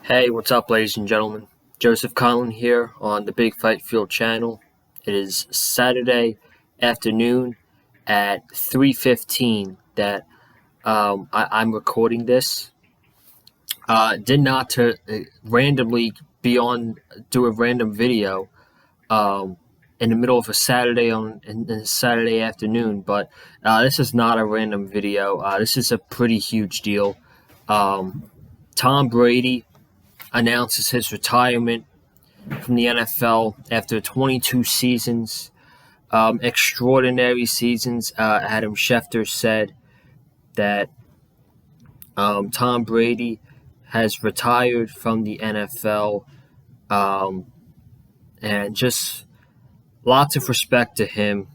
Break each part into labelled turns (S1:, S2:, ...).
S1: Hey, what's up, ladies and gentlemen? Joseph Conlon here on the Big Fight Field channel. It is Saturday afternoon at 3:15 that I'm recording this. Did not to randomly do a random video in the middle of a Saturday afternoon, but this is not a random video. This is a pretty huge deal. Tom Brady announces his retirement from the NFL after 22 seasons, extraordinary seasons. Adam Schefter said that Tom Brady has retired from the NFL, and just lots of respect to him.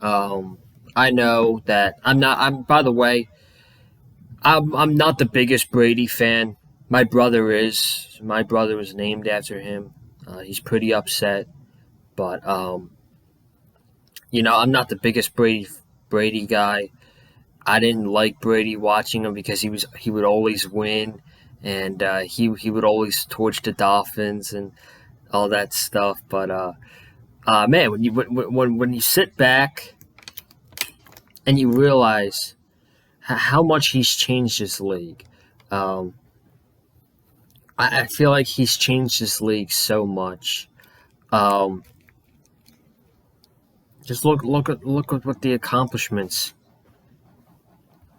S1: I know that I'm not. I'm by the way, I'm not the biggest Brady fan. My brother is. My brother was named after him. He's pretty upset, but I'm not the biggest Brady guy. I didn't like Brady watching him because he would always win, and he would always torch the Dolphins and all that stuff. But man, when you sit back and you realize how much he's changed this league. I feel like he's changed this league so much. Just look at what the accomplishments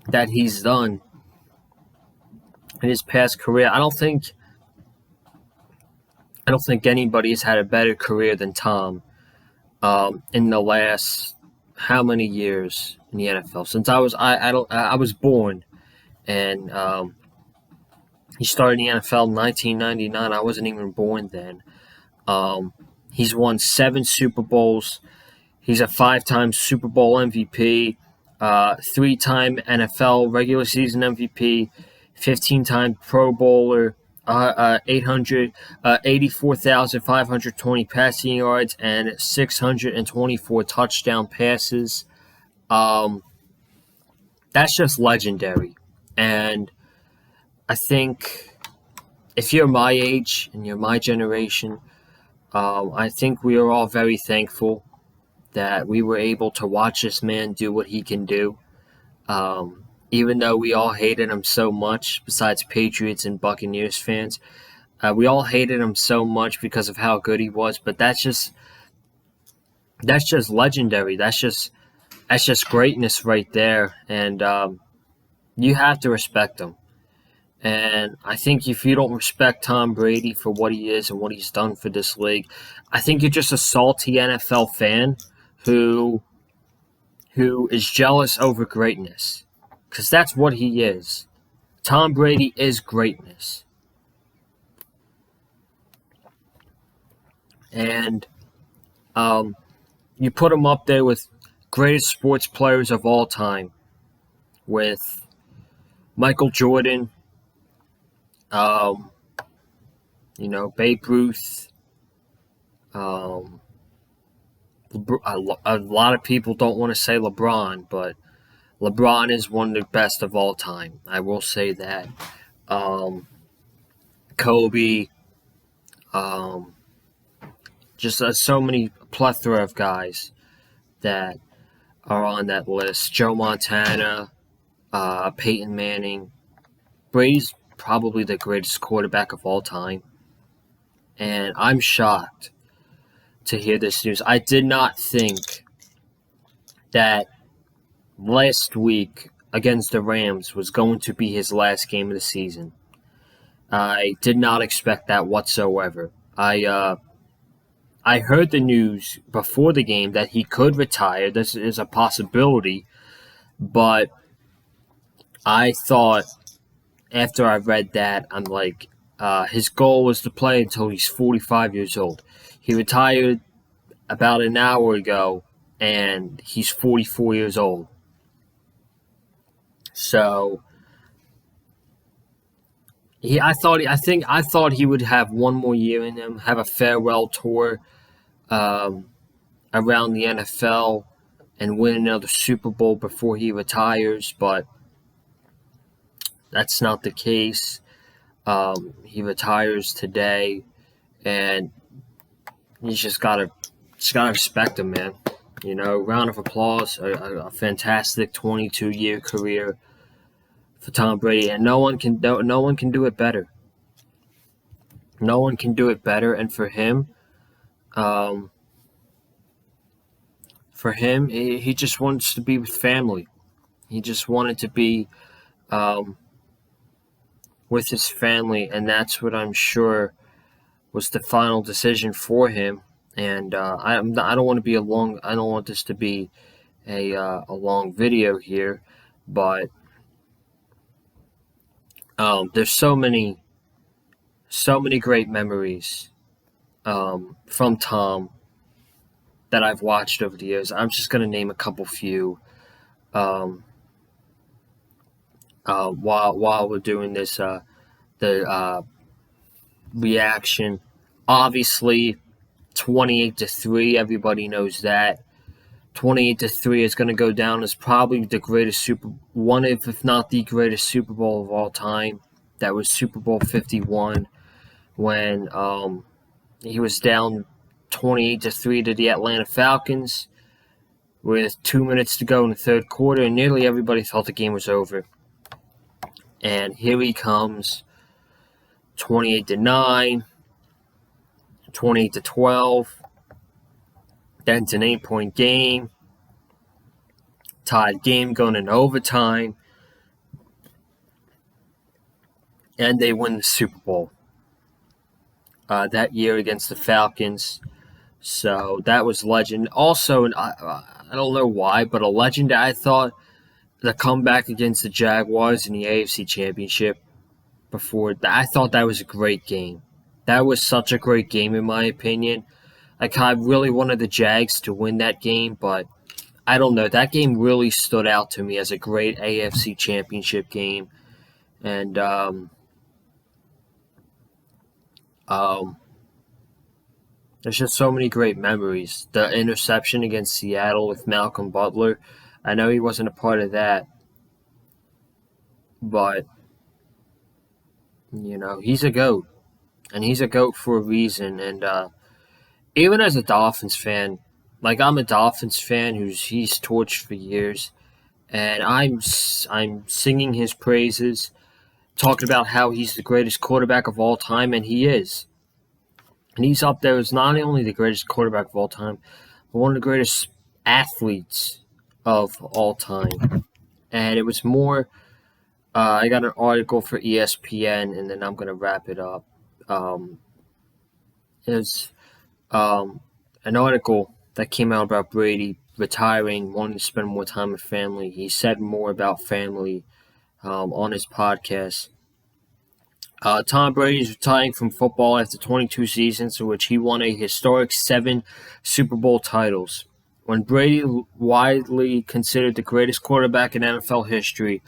S1: that he's done in his past career. I don't think anybody has had a better career than Tom in the last how many years in the NFL since I was born, and he started in the NFL in 1999. I wasn't even born then. He's won 7 Super Bowls. He's a 5-time Super Bowl MVP, 3-time NFL regular season MVP, 15-time Pro Bowler, 84,520 passing yards, and 624 touchdown passes. That's just legendary. And I think if you're my age and you're my generation, I think we are all very thankful that we were able to watch this man do what he can do. Even though we all hated him so much, besides Patriots and Buccaneers fans, we all hated him so much because of how good he was. But that's just legendary. That's just greatness right there, and you have to respect him. And I think if you don't respect Tom Brady for what he is and what he's done for this league, I think you're just a salty NFL fan who is jealous over greatness, because that's what he is. Tom Brady is greatness. And you put him up there with greatest sports players of all time, with Michael Jordan, Babe Ruth. A lot of people don't want to say LeBron, but LeBron is one of the best of all time. I will say that. Kobe, just so many plethora of guys that are on that list. Joe Montana, Peyton Manning. Brady's probably the greatest quarterback of all time. And I'm shocked to hear this news. I did not think that last week against the Rams was going to be his last game of the season. I did not expect that whatsoever. I heard the news before the game that he could retire. This is a possibility, but I thought after I read that, I'm like, his goal was to play until he's 45 years old. He retired about an hour ago, and he's 44 years old. So I thought he would have one more year in him, have a farewell tour around the NFL, and win another Super Bowl before he retires. But that's not the case. He retires today, and you just gotta respect him, man. Round of applause. A fantastic 22-year career for Tom Brady, and no one can do it better. No one can do it better, and for him, he just wants to be with family. He just wanted to be with his family, and that's what I'm sure was the final decision for him. And I don't want to be I don't want this to be a long video here, but there's so many great memories from Tom that I've watched over the years. I'm just gonna name a couple few while we're doing this. The reaction, obviously, 28-3. Everybody knows that 28-3 is going to go down as probably the greatest one of, if not the greatest Super Bowl of all time. That was Super Bowl 51 when he was down 28-3 to the Atlanta Falcons with 2 minutes to go in the third quarter, and nearly everybody thought the game was over. And here he comes, 28-9, 28-12. Then it's an 8-point game. Tied game going in overtime. And they win the Super Bowl that year against the Falcons. So that was legend. Also, and I don't know why, but a legend, I thought, the comeback against the Jaguars in the AFC Championship before. I thought that was a great game. That was such a great game, in my opinion. Like, I really wanted the Jags to win that game, but I don't know. That game really stood out to me as a great AFC Championship game. And there's just so many great memories. The interception against Seattle with Malcolm Butler. I know he wasn't a part of that, but, he's a GOAT. And he's a GOAT for a reason. And even as a Dolphins fan, like, I'm a Dolphins fan he's torched for years, and I'm singing his praises, talking about how he's the greatest quarterback of all time, and he is. And he's up there as not only the greatest quarterback of all time, but one of the greatest athletes of all time. And it was more, I got an article for ESPN, and then I'm going to wrap it up. It's an article that came out about Brady retiring, wanting to spend more time with family. He said more about family on his podcast. Tom Brady is retiring from football after 22 seasons in which he won a historic 7 Super Bowl titles. When Brady, widely considered the greatest quarterback in NFL history,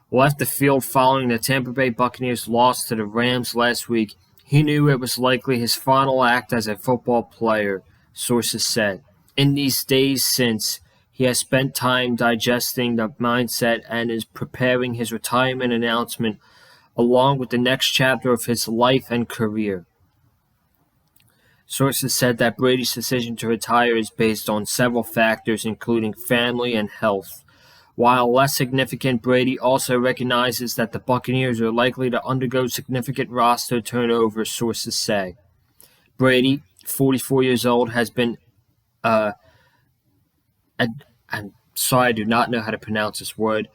S1: left the field following the Tampa Bay Buccaneers' loss to the Rams last week, he knew it was likely his final act as a football player, sources said. In these days since, he has spent time digesting the mindset and is preparing his retirement announcement along with the next chapter of his life and career. Sources said that Brady's decision to retire is based on several factors, including family and health. While less significant, Brady also recognizes that the Buccaneers are likely to undergo significant roster turnover, sources say. Brady, 44 years old, has been I'm sorry, I do not know how to pronounce this word,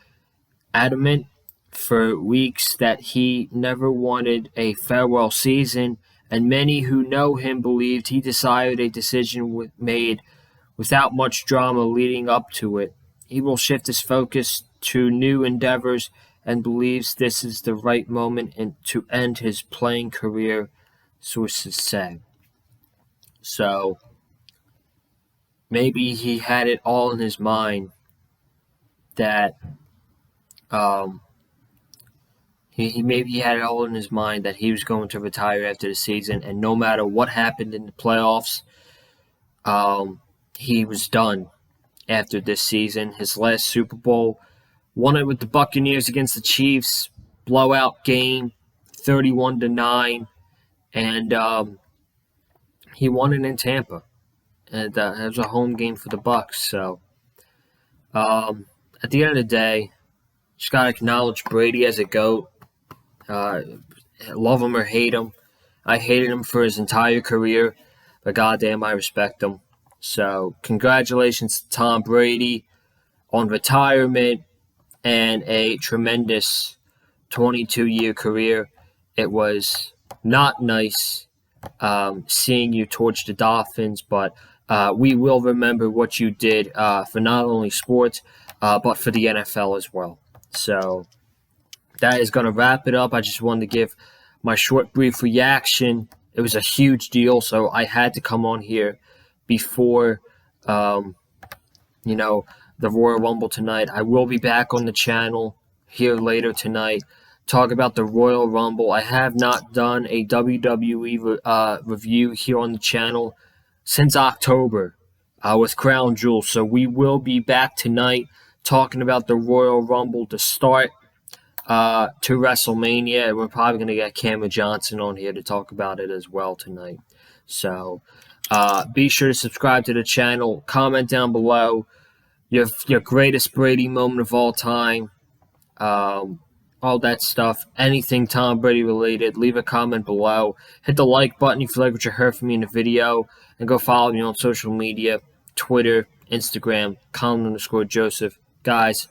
S1: adamant for weeks that he never wanted a farewell season, and many who know him believed he decided a decision made without much drama leading up to it. He will shift his focus to new endeavors and believes this is the right moment to end his playing career, sources say. So, maybe he had it all in his mind that he had it all in his mind that he was going to retire after the season, and no matter what happened in the playoffs, he was done after this season. His last Super Bowl, won it with the Buccaneers against the Chiefs, blowout game, 31-9, and he won it in Tampa, and it was a home game for the Bucks. So at the end of the day, just gotta acknowledge Brady as a GOAT. Love him or hate him, I hated him for his entire career, but goddamn, I respect him. So congratulations to Tom Brady on retirement and a tremendous 22-year career. It was not nice seeing you torch the Dolphins, but we will remember what you did for not only sports, but for the NFL as well. So that is going to wrap it up. I just wanted to give my short, brief reaction. It was a huge deal, so I had to come on here before, the Royal Rumble tonight. I will be back on the channel here later tonight, talk about the Royal Rumble. I have not done a WWE review here on the channel since October with Crown Jewel, so we will be back tonight talking about the Royal Rumble to start to WrestleMania. We're probably going to get Cameron Johnson on here to talk about it as well tonight. So be sure to subscribe to the channel. Comment down below your greatest Brady moment of all time. All that stuff. Anything Tom Brady related, leave a comment below. Hit the like button if you like what you heard from me in the video. And go follow me on social media, Twitter, Instagram, Colin_Joseph. Guys,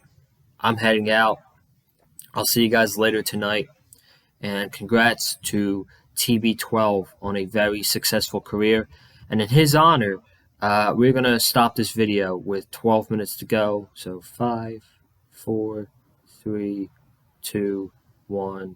S1: I'm heading out. I'll see you guys later tonight. And congrats to TB12 on a very successful career. And in his honor, we're going to stop this video with 12 minutes to go. So 5, 4, 3, 2, 1.